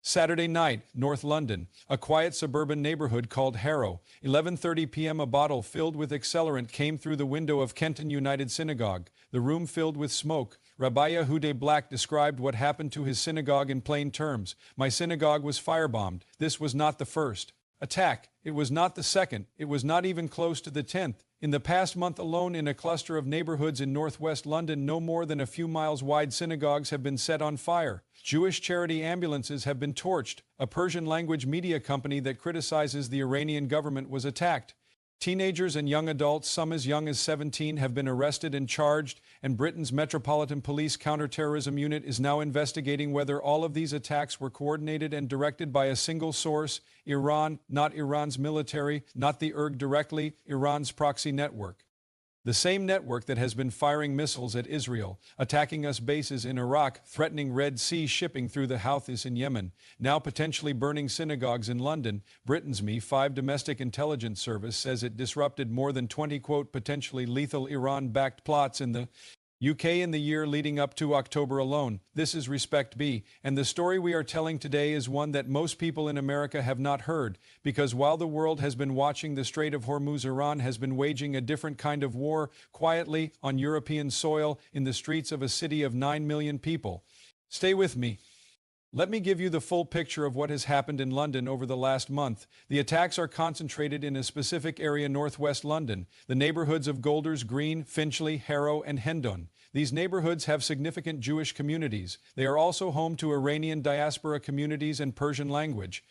Saturday night, North London, a quiet suburban neighborhood called Harrow. 11:30 p.m. A bottle filled with accelerant came through the window of Kenton United Synagogue. The room filled with smoke. Rabbi Yehuda Black described what happened to his synagogue in plain terms. My synagogue was firebombed. This was not the first attack. It was not the second. It was not even close to the 10th. In the past month alone, in a cluster of neighborhoods in northwest London no more than a few miles wide, synagogues have been set on fire. Jewish charity ambulances have been torched. A Persian language media company that criticizes the Iranian government was attacked. Teenagers and young adults, some as young as 17, have been arrested and charged, and Britain's Metropolitan Police Counterterrorism Unit is now investigating whether all of these attacks were coordinated and directed by a single source: Iran, not Iran's military, not the IRG directly, Iran's proxy network. The same network that has been firing missiles at Israel, attacking US bases in Iraq, threatening Red Sea shipping through the Houthis in Yemen, now potentially burning synagogues in London. Britain's MI5 domestic intelligence service says it disrupted more than 20, quote, potentially lethal Iran-backed plots in the UK in the year leading up to October alone. This is Respect B, and the story we are telling today is one that most people in America have not heard, because while the world has been watching the Strait of Hormuz, Iran has been waging a different kind of war, quietly, on European soil, in the streets of a city of 9 million people. Stay with me. Let me give you the full picture of what has happened in London over the last month. The attacks are concentrated in a specific area northwest London, the neighborhoods of Golders Green, Finchley, Harrow, and Hendon. These neighborhoods have significant Jewish communities. They are also home to Iranian diaspora communities and Persian language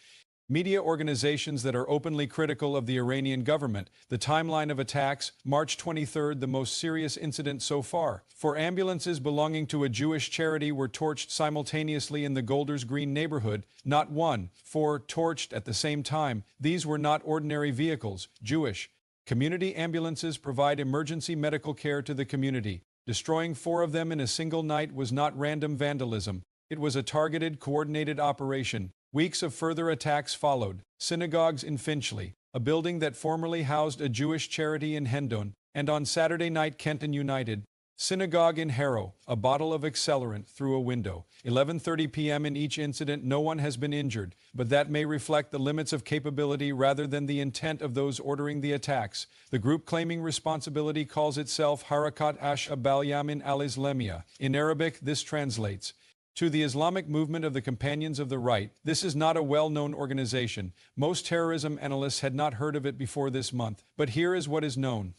media organizations that are openly critical of the Iranian government. The timeline of attacks: March 23rd, the most serious incident so far. 4 ambulances belonging to a Jewish charity were torched simultaneously in the Golders Green neighborhood. Not one, 4 torched at the same time. These were not ordinary vehicles. Jewish community ambulances provide emergency medical care to the community. Destroying 4 of them in a single night was not random vandalism. It was a targeted, coordinated operation. Weeks of further attacks followed. Synagogues in Finchley, a building that formerly housed a Jewish charity in Hendon, and on Saturday night, Kenton United Synagogue in Harrow, a bottle of accelerant through a window. 11:30 p.m. In each incident, no one has been injured, but that may reflect the limits of capability rather than the intent of those ordering the attacks. The group claiming responsibility calls itself Harakat Ash-Abal Yamin al-Islamiyah. In Arabic, this translates to the Islamic Movement of the Companions of the Right. This is not a well-known organization. Most terrorism analysts had not heard of it before this month, but here is what is known.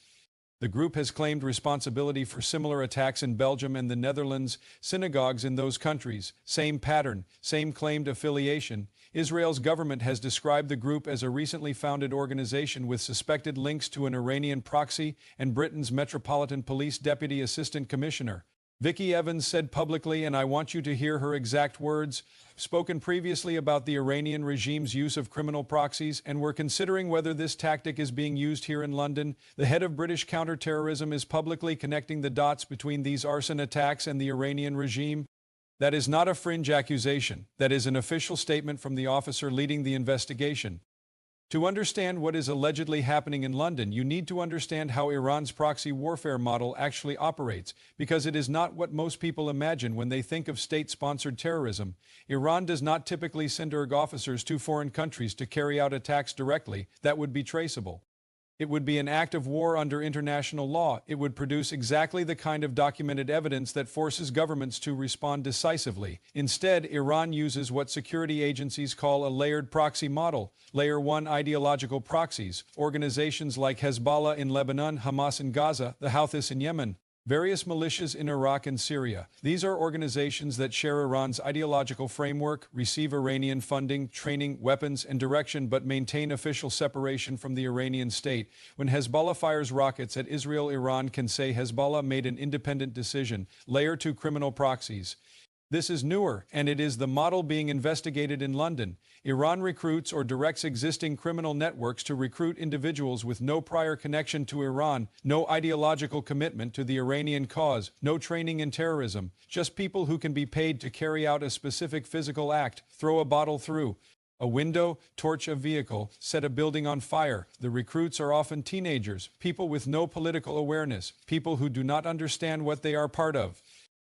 The group has claimed responsibility for similar attacks in Belgium and the Netherlands, synagogues in those countries. Same pattern, same claimed affiliation. Israel's government has described the group as a recently founded organization with suspected links to an Iranian proxy, and Britain's Metropolitan Police Deputy Assistant Commissioner Vicky Evans said publicly, and I want you to hear her exact words, spoken previously about the Iranian regime's use of criminal proxies, and we're considering whether this tactic is being used here in London. The head of British counterterrorism is publicly connecting the dots between these arson attacks and the Iranian regime. That is not a fringe accusation. That is an official statement from the officer leading the investigation. To understand what is allegedly happening in London, you need to understand how Iran's proxy warfare model actually operates, because it is not what most people imagine when they think of state-sponsored terrorism. Iran does not typically send IRG officers to foreign countries to carry out attacks directly. That would be traceable. It would be an act of war under international law. It would produce exactly the kind of documented evidence that forces governments to respond decisively. Instead, Iran uses what security agencies call a layered proxy model. Layer 1 ideological proxies, organizations like Hezbollah in Lebanon, Hamas in Gaza, the Houthis in Yemen, various militias in Iraq and Syria. These are organizations that share Iran's ideological framework, receive Iranian funding, training, weapons, and direction, but maintain official separation from the Iranian state. When Hezbollah fires rockets at Israel, Iran can say Hezbollah made an independent decision. Layer 2 criminal proxies. This is newer, and it is the model being investigated in London. Iran recruits or directs existing criminal networks to recruit individuals with no prior connection to Iran, no ideological commitment to the Iranian cause, no training in terrorism, just people who can be paid to carry out a specific physical act: throw a bottle through a window, torch a vehicle, set a building on fire. The recruits are often teenagers, people with no political awareness, people who do not understand what they are part of.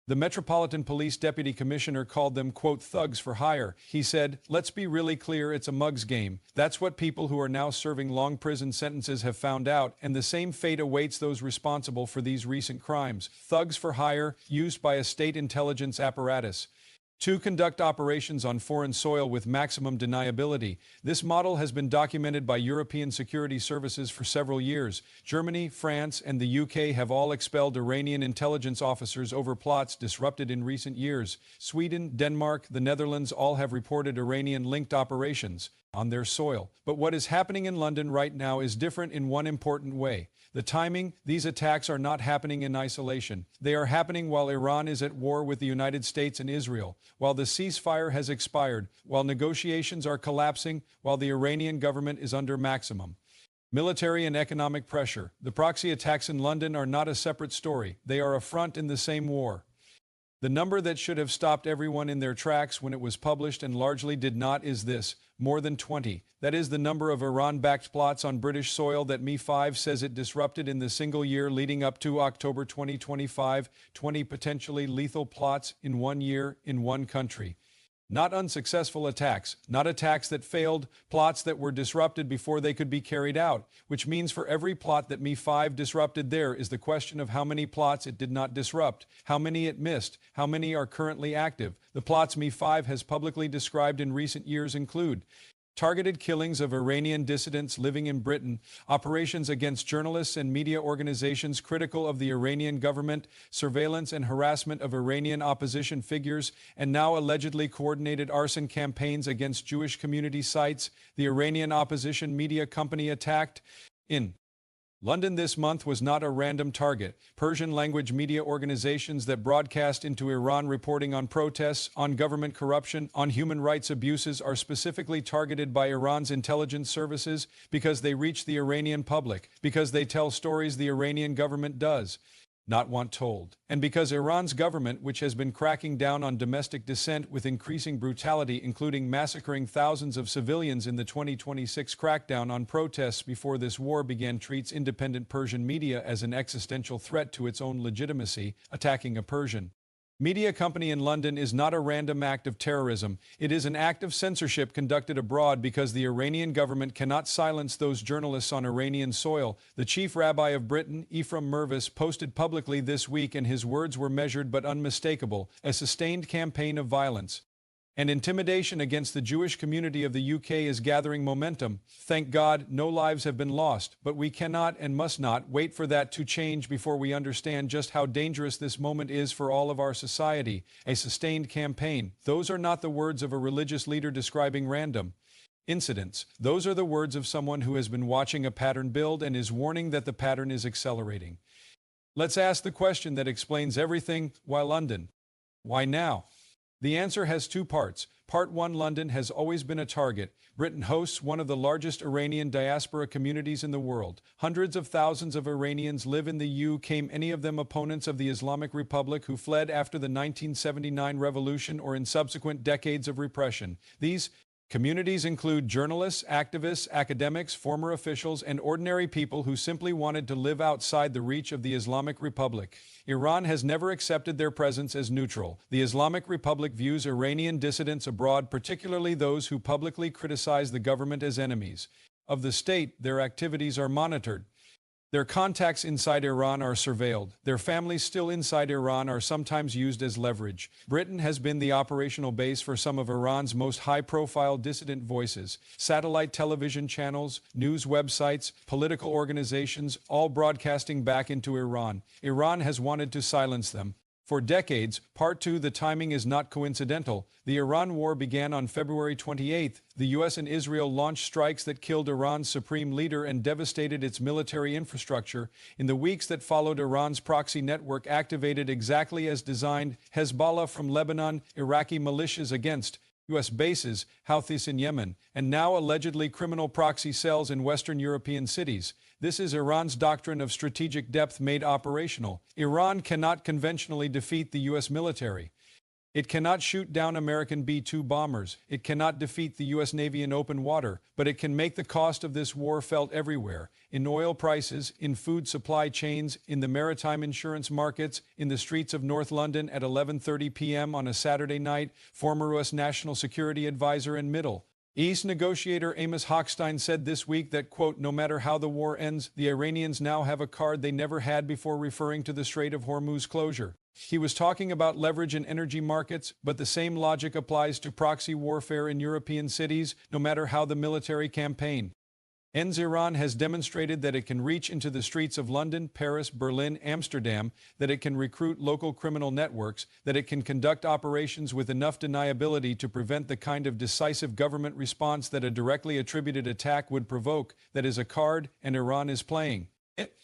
The Metropolitan Police Deputy Commissioner called them, quote, thugs for hire. He said, let's be really clear, it's a mug's game. That's what people who are now serving long prison sentences have found out, and the same fate awaits those responsible for these recent crimes. Thugs for hire, used by a state intelligence apparatus to conduct operations on foreign soil with maximum deniability. This model has been documented by European security services for several years. Germany, France, and the UK have all expelled Iranian intelligence officers over plots disrupted in recent years. Sweden, Denmark, the Netherlands all have reported Iranian-linked operations on their soil. But what is happening in London right now is different in one important way. The timing, these attacks are not happening in isolation. They are happening while Iran is at war with the United States and Israel, while the ceasefire has expired, while negotiations are collapsing, while the Iranian government is under maximum military and economic pressure. The proxy attacks in London are not a separate story. They are a front in the same war. The number that should have stopped everyone in their tracks when it was published and largely did not is this: more than 20. That is the number of Iran-backed plots on British soil that MI5 says it disrupted in the single year leading up to October 2025, 20 potentially lethal plots in 1 year in one country. Not unsuccessful attacks, not attacks that failed, plots that were disrupted before they could be carried out, which means for every plot that MI5 disrupted there is the question of how many plots it did not disrupt, how many it missed, how many are currently active. The plots MI5 has publicly described in recent years include targeted killings of Iranian dissidents living in Britain, operations against journalists and media organizations critical of the Iranian government, surveillance and harassment of Iranian opposition figures, and now allegedly coordinated arson campaigns against Jewish community sites. The Iranian opposition media company attacked in London this month was not a random target. Persian language media organizations that broadcast into Iran reporting on protests, on government corruption, on human rights abuses are specifically targeted by Iran's intelligence services because they reach the Iranian public, because they tell stories the Iranian government does not want told, and because Iran's government, which has been cracking down on domestic dissent with increasing brutality, including massacring thousands of civilians in the 2026 crackdown on protests before this war began, treats independent Persian media as an existential threat to its own legitimacy. Attacking a Persian media company in London is not a random act of terrorism. It is an act of censorship conducted abroad because the Iranian government cannot silence those journalists on Iranian soil. The chief rabbi of Britain, Ephraim Mervis, posted publicly this week, and his words were measured but unmistakable: a sustained campaign of violence and intimidation against the Jewish community of the UK is gathering momentum. Thank God, no lives have been lost, but we cannot and must not wait for that to change before we understand just how dangerous this moment is for all of our society. A sustained campaign. Those are not the words of a religious leader describing random incidents. Those are the words of someone who has been watching a pattern build and is warning that the pattern is accelerating. Let's ask the question that explains everything. Why London? Why now? The answer has two parts. Part one: London has always been a target. Britain hosts one of the largest Iranian diaspora communities in the world. Hundreds of thousands of Iranians live in the UK, many of them opponents of the Islamic Republic who fled after the 1979 revolution or in subsequent decades of repression. These communities include journalists, activists, academics, former officials, and ordinary people who simply wanted to live outside the reach of the Islamic Republic. Iran has never accepted their presence as neutral. The Islamic Republic views Iranian dissidents abroad, particularly those who publicly criticize the government, as enemies of the state. Their activities are monitored. Their contacts inside Iran are surveilled. Their families still inside Iran are sometimes used as leverage. Britain has been the operational base for some of Iran's most high-profile dissident voices. Satellite television channels, news websites, political organizations, all broadcasting back into Iran. Iran has wanted to silence them for decades. Part two: the timing is not coincidental. The Iran war began on February 28th. The U.S. and Israel launched strikes that killed Iran's supreme leader and devastated its military infrastructure. In the weeks that followed, Iran's proxy network activated exactly as designed: Hezbollah from Lebanon, Iraqi militias against U.S. bases, Houthis in Yemen, and now allegedly criminal proxy cells in Western European cities. This is Iran's doctrine of strategic depth made operational. Iran cannot conventionally defeat the U.S. military. It cannot shoot down American B-2 bombers. It cannot defeat the U.S. Navy in open water, but it can make the cost of this war felt everywhere, in oil prices, in food supply chains, in the maritime insurance markets, in the streets of North London at 11:30 p.m. on a Saturday night, former U.S. National Security Advisor and Middle East negotiator Amos Hochstein said this week that, quote, no matter how the war ends, the Iranians now have a card they never had before, referring to the Strait of Hormuz closure. He was talking about leverage in energy markets, but the same logic applies to proxy warfare in European cities, no matter how the military campaign ends. Iran has demonstrated that it can reach into the streets of London, Paris, Berlin, Amsterdam, that it can recruit local criminal networks, that it can conduct operations with enough deniability to prevent the kind of decisive government response that a directly attributed attack would provoke. That is a card, and Iran is playing it.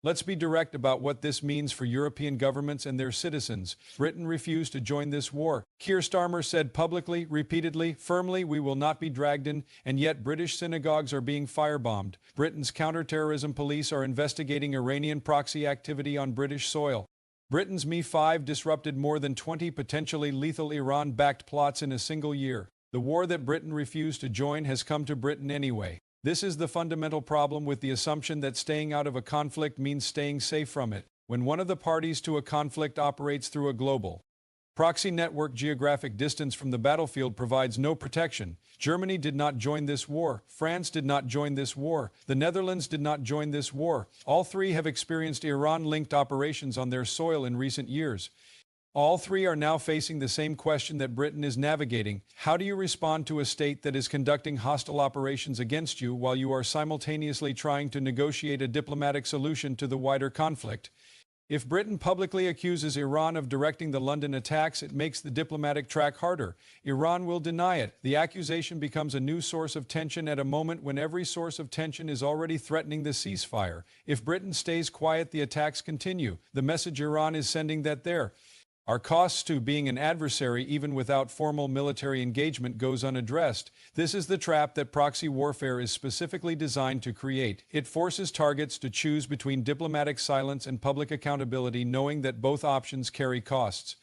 Let's be direct about what this means for European governments and their citizens. Britain refused to join this war. Keir Starmer said publicly, repeatedly, firmly, we will not be dragged in, and yet British synagogues are being firebombed. Britain's counterterrorism police are investigating Iranian proxy activity on British soil. Britain's Mi-5 disrupted more than 20 potentially lethal Iran-backed plots in a single year. The war that Britain refused to join has come to Britain anyway. This is the fundamental problem with the assumption that staying out of a conflict means staying safe from it. When one of the parties to a conflict operates through a global proxy network, geographic distance from the battlefield provides no protection. Germany did not join this war. France did not join this war. The Netherlands did not join this war. All three have experienced Iran-linked operations on their soil in recent years. All three are now facing the same question that Britain is navigating. How do you respond to a state that is conducting hostile operations against you while you are simultaneously trying to negotiate a diplomatic solution to the wider conflict? If Britain publicly accuses Iran of directing the London attacks, it makes the diplomatic track harder. Iran will deny it. The accusation becomes a new source of tension at a moment when every source of tension is already threatening the ceasefire. If Britain stays quiet, the attacks continue. The message Iran is sending that there are costs to being an adversary even without formal military engagement goes unaddressed. This is the trap that proxy warfare is specifically designed to create. It forces targets to choose between diplomatic silence and public accountability, knowing that both options carry costs.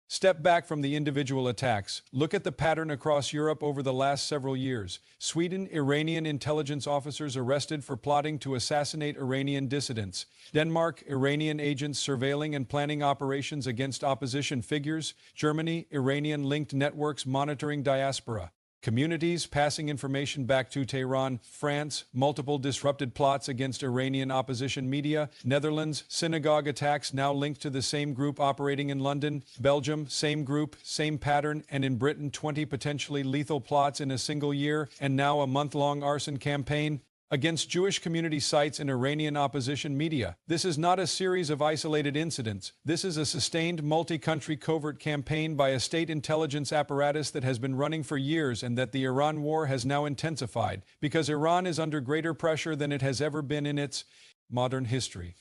Step back from the individual attacks. Look at the pattern across Europe over the last several years. Sweden, Iranian intelligence officers arrested for plotting to assassinate Iranian dissidents. Denmark, Iranian agents surveilling and planning operations against opposition figures. Germany, Iranian-linked networks monitoring diaspora communities, passing information back to Tehran. France, multiple disrupted plots against Iranian opposition media. Netherlands, synagogue attacks now linked to the same group operating in London. Belgium, same group, same pattern. And in Britain, 20 potentially lethal plots in a single year, and now a month-long arson campaign against Jewish community sites and Iranian opposition media. This is not a series of isolated incidents. This is a sustained multi-country covert campaign by a state intelligence apparatus that has been running for years and that the Iran war has now intensified, because Iran is under greater pressure than it has ever been in its modern history.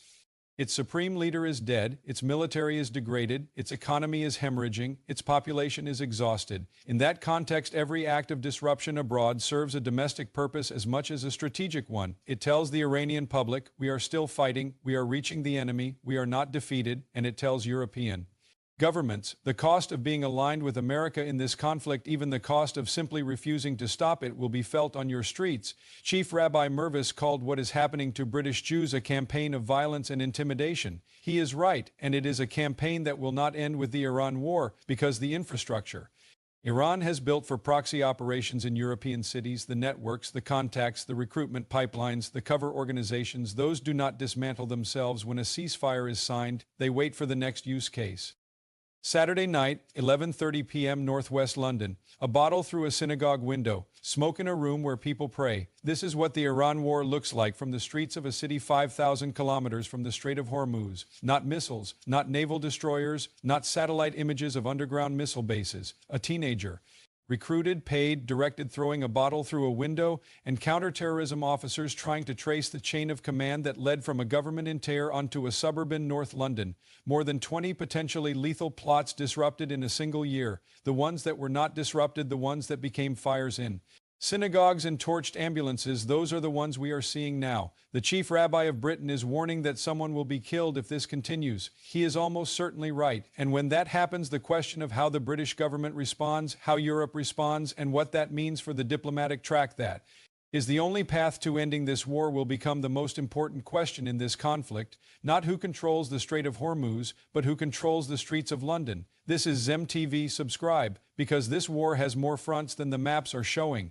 Its supreme leader is dead, its military is degraded, its economy is hemorrhaging, its population is exhausted. In that context, every act of disruption abroad serves a domestic purpose as much as a strategic one. It tells the Iranian public, we are still fighting, we are reaching the enemy, we are not defeated, and it tells European governments the cost of being aligned with America in this conflict, even the cost of simply refusing to stop it, will be felt on your streets. Chief Rabbi Mervis called what is happening to British Jews a campaign of violence and intimidation. He is right, and it is a campaign that will not end with the Iran war, because the infrastructure Iran has built for proxy operations in European cities, the networks, the contacts, the recruitment pipelines, the cover organizations, those do not dismantle themselves when a ceasefire is signed. They wait for the next use case. Saturday night, 11:30 p.m. Northwest London. A bottle through a synagogue window. Smoke in a room where people pray. This is what the Iran war looks like from the streets of a city 5,000 kilometers from the Strait of Hormuz. Not missiles, not naval destroyers, not satellite images of underground missile bases. A teenager. Recruited, paid, directed, throwing a bottle through a window, and counterterrorism officers trying to trace the chain of command that led from a government in Tehran onto a suburban North London. More than 20 potentially lethal plots disrupted in a single year. The ones that were not disrupted, the ones that became fires in Synagogues and torched ambulances, those are the ones we are seeing now. The chief rabbi of Britain is warning that someone will be killed if this continues. He is almost certainly right. And when that happens, the question of how the British government responds, how Europe responds, and what that means for the diplomatic track that is the only path to ending this war will become the most important question in this conflict, not who controls the Strait of Hormuz, but who controls the streets of London. This is Zem TV. Subscribe, because this war has more fronts than the maps are showing.